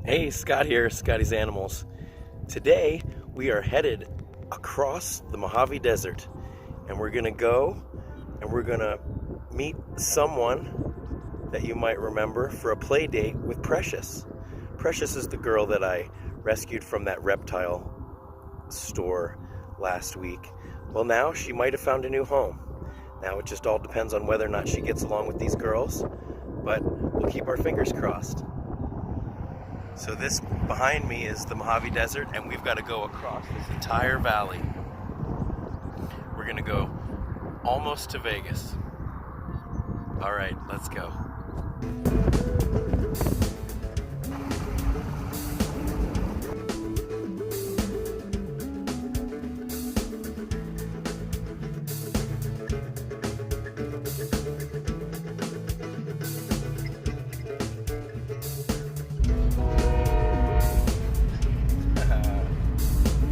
Hey, Scott here, Scotty's Animals. Today we are headed across the Mojave Desert and we're gonna go and we're gonna meet someone that you might remember for a play date with Precious. Precious is the girl that I rescued from that reptile store last week. Well, now she might have found a new home. Now it just all depends on whether or not she gets along with these girls, but we'll keep our fingers crossed. So this behind me is the Mojave Desert, and we've got to go across this entire valley. We're gonna go almost to Vegas. All right, let's go.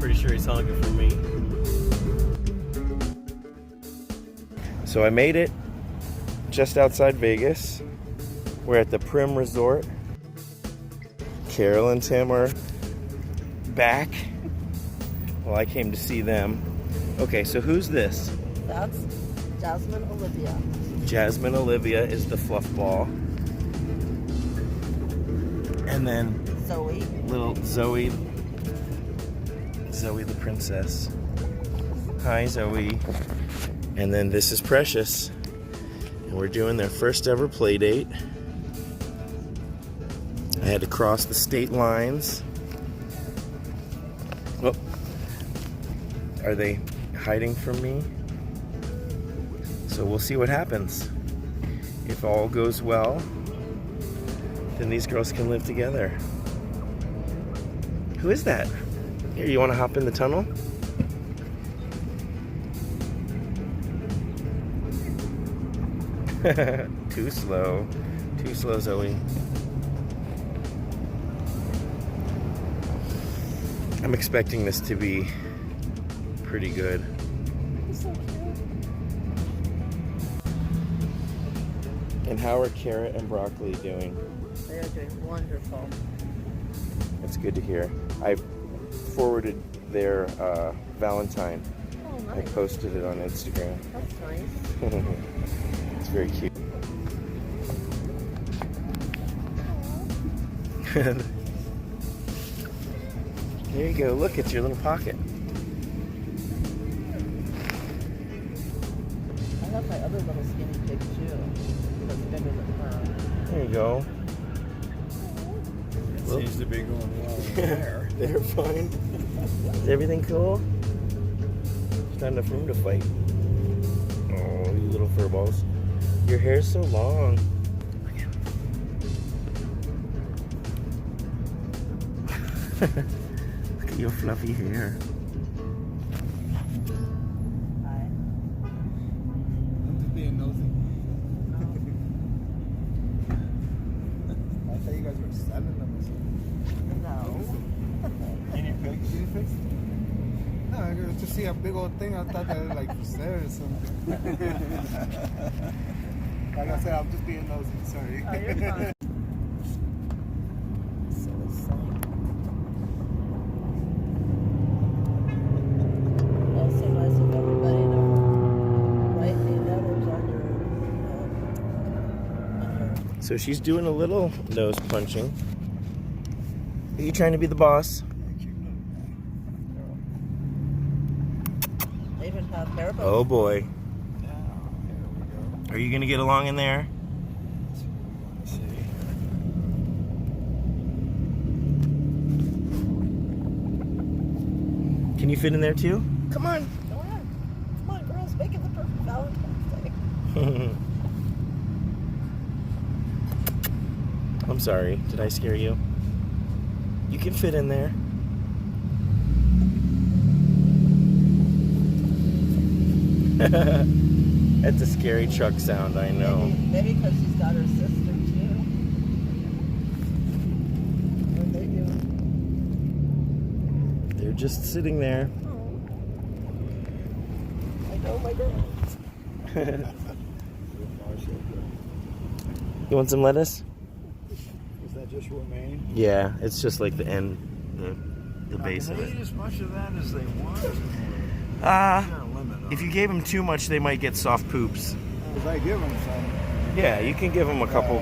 Pretty sure he's honking for me. So I made it just outside Vegas. We're at the Prim Resort. Carol and Tim are back. Well, I came to see them. Okay, so who's this? That's Jasmine Olivia. Jasmine Olivia is the fluff ball. And then Zoe. little Zoe the princess. Hi, Zoe. And then this is Precious. And we're doing their first ever play date. I had to cross the state lines. Oh, are they hiding from me? So we'll see what happens. If all goes well, then these girls can live together. Who is that? Here, you want to hop in the tunnel? Too slow, Zoe. I'm expecting this to be pretty good. And how are Carrot and Broccoli doing? They are doing wonderful. That's good to hear. I forwarded their Valentine. Oh, I nice. posted it on Instagram. That's nice. It's very cute. There you go. Look, it's your little pocket. I have my other little skinny pig too. That's bigger than her. There you go. It seems to be going well there. They're fine. Is everything cool? There's not enough room to fight. Oh, you little fur balls. Your hair's so long. Look at your fluffy hair. Hi. I'm just being nosy. I thought you guys were selling them or something. No. Guinea pigs? Guinea pigs? No, I got to see a big old thing. I thought they were like for sale or something. Like I said, I'm just being nosy. Sorry. Oh, you're fine. So silly. Also nice of everybody to write the letters on your So she's doing a little nose punching. Are you trying to be the boss? They even have hair bows. Oh boy. Are you gonna get along in there? Can you fit in there too? Come on. Go on. Come on, girls. Make it the perfect Valentine's Day. I'm sorry. Did I scare you? You can fit in there. That's a scary truck sound, I know. Maybe because she's got her sister too. What are they doing? They're just sitting there. Oh. I know my girls. You want some lettuce? Is that just remain? Yeah, it's just like the end, the base Can of they it. eat as much of that as they want? Is there a limit on If you gave them too much, they might get soft poops. Because I give them some. Yeah, you can give them a couple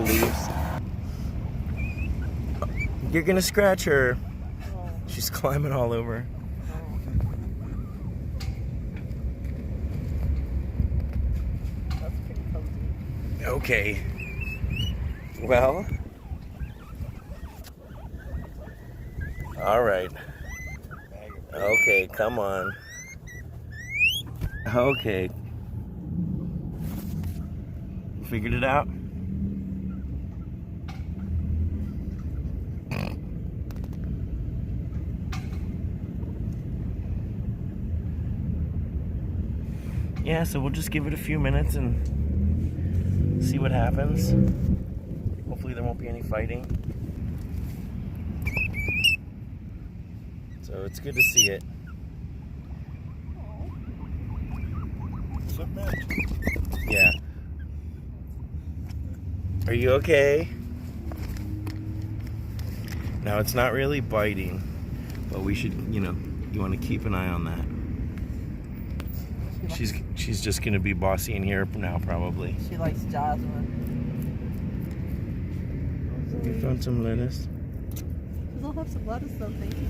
leaves. You're gonna scratch her. She's climbing all over. That's pretty cozy. Okay. Well. All right. Okay, come on. Okay. Figured it out? Yeah, so we'll just give it a few minutes and see what happens. Hopefully there won't be any fighting. So it's good to see it. Submit. Yeah. Are you okay? Now it's not really biting, but we should, you want to keep an eye on that. She's just gonna be bossy in here now, probably. She likes Jasmine. You found some lettuce? I'll have some lettuce though, thank you.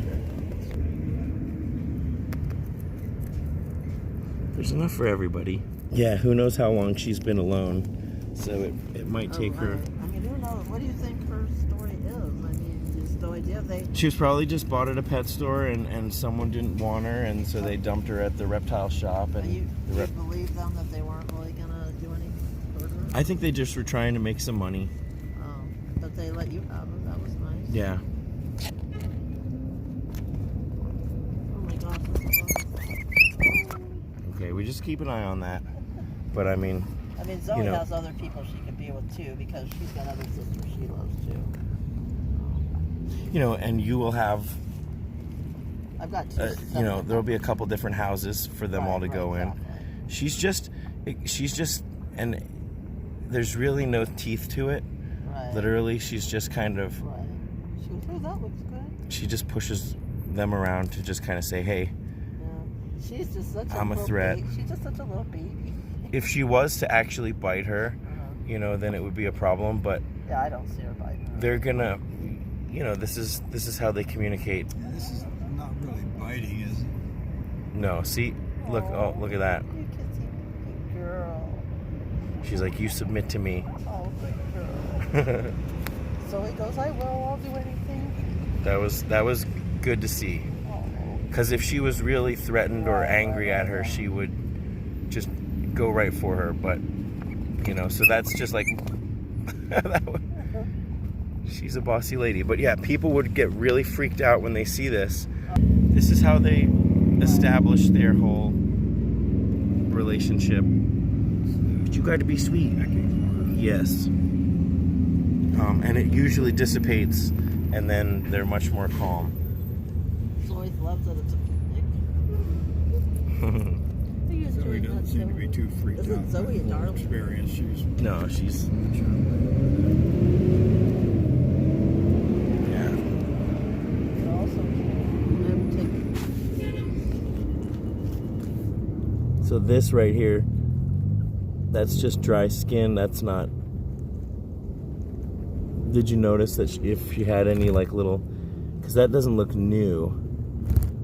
There's enough for everybody. Yeah, who knows how long she's been alone, so it might take her. I mean, who knows? What do you think her story is? I mean, just no idea. She was probably just bought at a pet store and someone didn't want her, and so they dumped her at the reptile shop. And you believe them that they weren't really gonna do anything for her? I think they just were trying to make some money. Oh, but they let you have her. That was nice. Yeah. Oh my gosh. Okay, we just keep an eye on that. But I mean, Zoe has other people she could be with too, because she's got other sisters she loves too. And you will have, I've got two. there'll be a couple different houses for them all to go in. Exactly. She's just, and there's really no teeth to it. Right. Literally, she's just kind of, Right. She goes, oh, that looks good. she just pushes them around to just kind of say, hey, Yeah. She's just such I'm a threat. Baby. She's just such a little baby. If she was to actually bite her, then it would be a problem. But yeah, I don't see her biting her. they're gonna, this is how they communicate. Yeah, this is not really biting, is it? No, see, look at that. You kissy girl. She's like, you submit to me. Oh, good girl. So he goes, I will. I'll do anything. That was good to see. Oh. Because if she was really threatened or angry at her, she would just go right for her. But so that's just like she's a bossy lady. But yeah, people would get really freaked out when they see this. This is how they establish their whole relationship. But you got to be sweet. Yes. And it usually dissipates, and then they're much more calm. Zoe loves that it's a picnic. Zoe doesn't seem to be too freaked out. Isn't Zoe a darling? Experience. No, she's. Yeah. So this right here, that's just dry skin. That's not. Did you notice that if she had any like little, because that doesn't look new.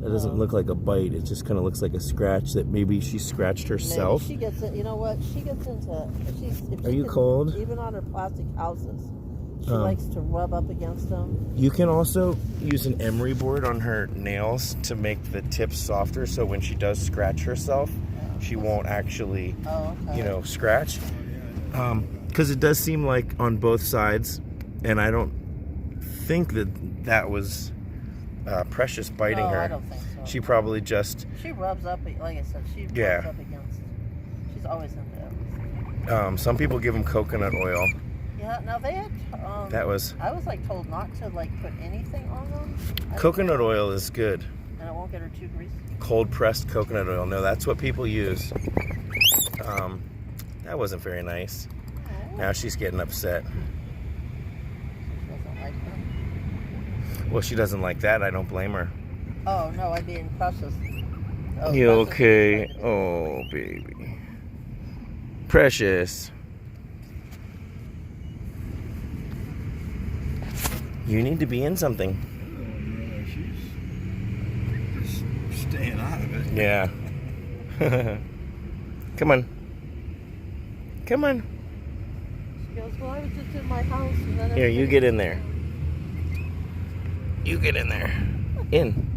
That doesn't look like a bite. It just kind of looks like a scratch that maybe she scratched herself. Maybe she gets it. You know what? She gets into. Are you cold? Even on her plastic houses, she likes to rub up against them. You can also use an emery board on her nails to make the tips softer, so when she does scratch herself, she won't actually, scratch. Because it does seem like on both sides, and I don't think that was Precious biting her. I don't think so. She probably just. She rubs up, like I said, rubs up against. She's always into everything. Some people give them coconut oil. Yeah, now they had. That was. I was told not to put anything on them. Coconut oil is good. And it won't get her too greasy. Cold pressed coconut oil. No, that's what people use. That wasn't very nice. Oh. Now she's getting upset. Well, she doesn't like that. I don't blame her. Oh, no, I mean Precious. Oh, You Precious okay? is like- Oh, baby. Precious. You need to be in something. Oh, yeah, she's just staying out of it. Yeah. Come on. Come on. She goes, well, I was just in my house. And then Here, you get in there. You get in there. In.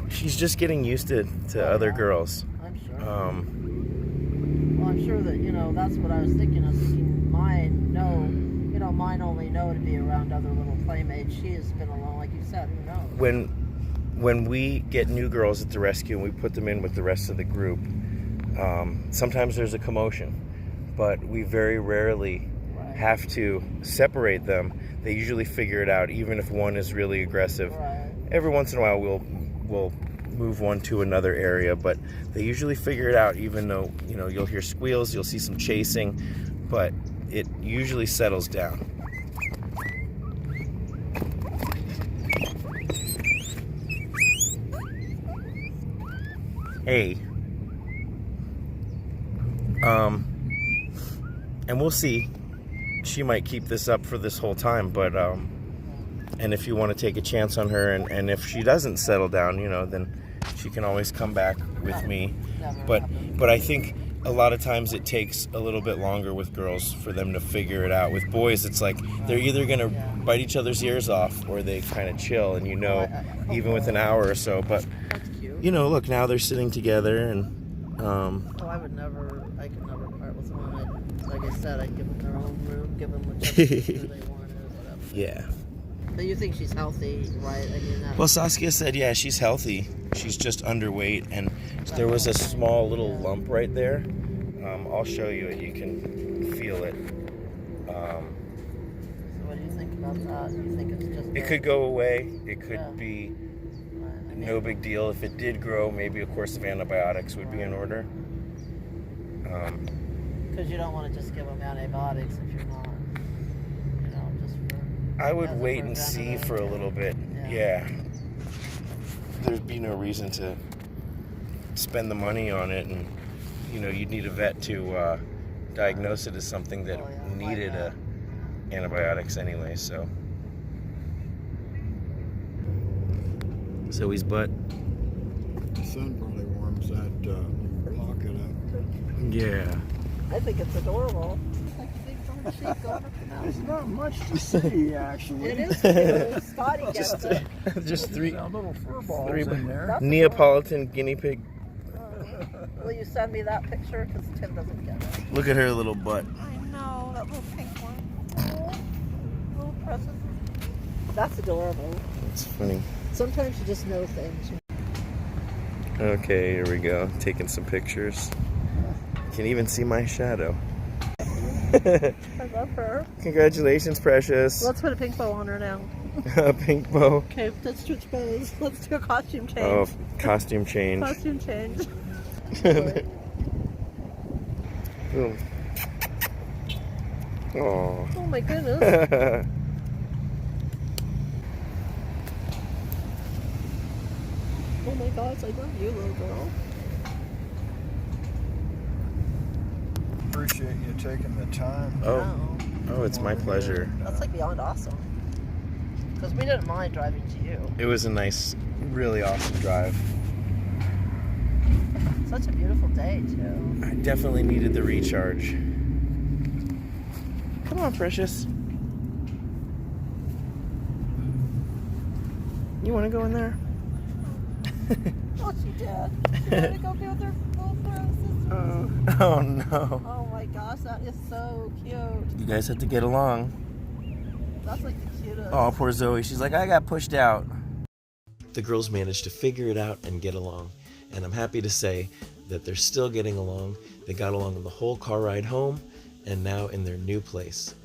She's just getting used to other girls. I'm sure. Well, I'm sure that, you know, that's what I was thinking. I was thinking mine only know to be around other little playmates. She has been alone, like you said, who knows? When we get new girls at the rescue and we put them in with the rest of the group, sometimes there's a commotion, but we very rarely have to separate them. They usually figure it out, even if one is really aggressive. Right. Every once in a while we'll move one to another area, but they usually figure it out, even though, you know, you'll hear squeals, you'll see some chasing, but it usually settles down. Hey. And we'll see. She might keep this up for this whole time, but and if you want to take a chance on her, and if she doesn't settle down, you know, then she can always come back with me. But I think a lot of times it takes a little bit longer with girls for them to figure it out. With boys, it's like they're either gonna bite each other's ears off or they kind of chill, and you know, even with an hour or so. But you know, look, now they're sitting together, and Oh, I could never part with one. Like I said, I'd give them their own room, give them whichever picture they wanted, whatever. yeah. But you think she's healthy, right? I mean, Well, Saskia said, yeah, she's healthy. She's just underweight, and there was a small little lump right there. I'll show you it. You can feel it. So what do you think about that? Do you think it's just... It could go away. It could Yeah. be I mean, no big deal. If it did grow, maybe a course of antibiotics would be in order. because you don't want to just give them antibiotics if you're not, you know, just for... I would as a wait and see for a little bit. Yeah. There'd be no reason to spend the money on it, and you know, you'd need a vet to diagnose it as something that needed antibiotics anyway. So Zoe's butt. The sun probably warms that pocket up. Yeah. I think it's adorable. It's like a big dark sheep going up the mountain. There's not much to see, actually. It is cute. Scotty gets it. Just three little fur balls three in there. That's Neapolitan guinea pig. Will you send me that picture? Because Tim doesn't get it. Look at her little butt. I know, that little pink one. Oh, little precious. That's adorable. That's funny. Sometimes you just know things. Okay, here we go. Taking some pictures. You can even see my shadow. I love her. Congratulations, Precious. Let's put a pink bow on her now. A pink bow. Okay, let's switch bows. Let's do a costume change. Oh, costume change. Costume change. Boom. Oh. Oh my goodness. Oh my gosh, I love you, little girl. Appreciate you taking the time. Oh, it's my pleasure. That's like beyond awesome. Because we didn't mind driving to you. It was a nice, really awesome drive. Such a beautiful day, too. I definitely needed the recharge. Come on, Precious. You want to go in there? Oh, she did. She wanted to go be with her little brother and sister. Oh, no. Oh my gosh, that is so cute. You guys have to get along. That's like the cutest. Oh, poor Zoe. She's like, I got pushed out. The girls managed to figure it out and get along. And I'm happy to say that they're still getting along. They got along the whole car ride home and now in their new place.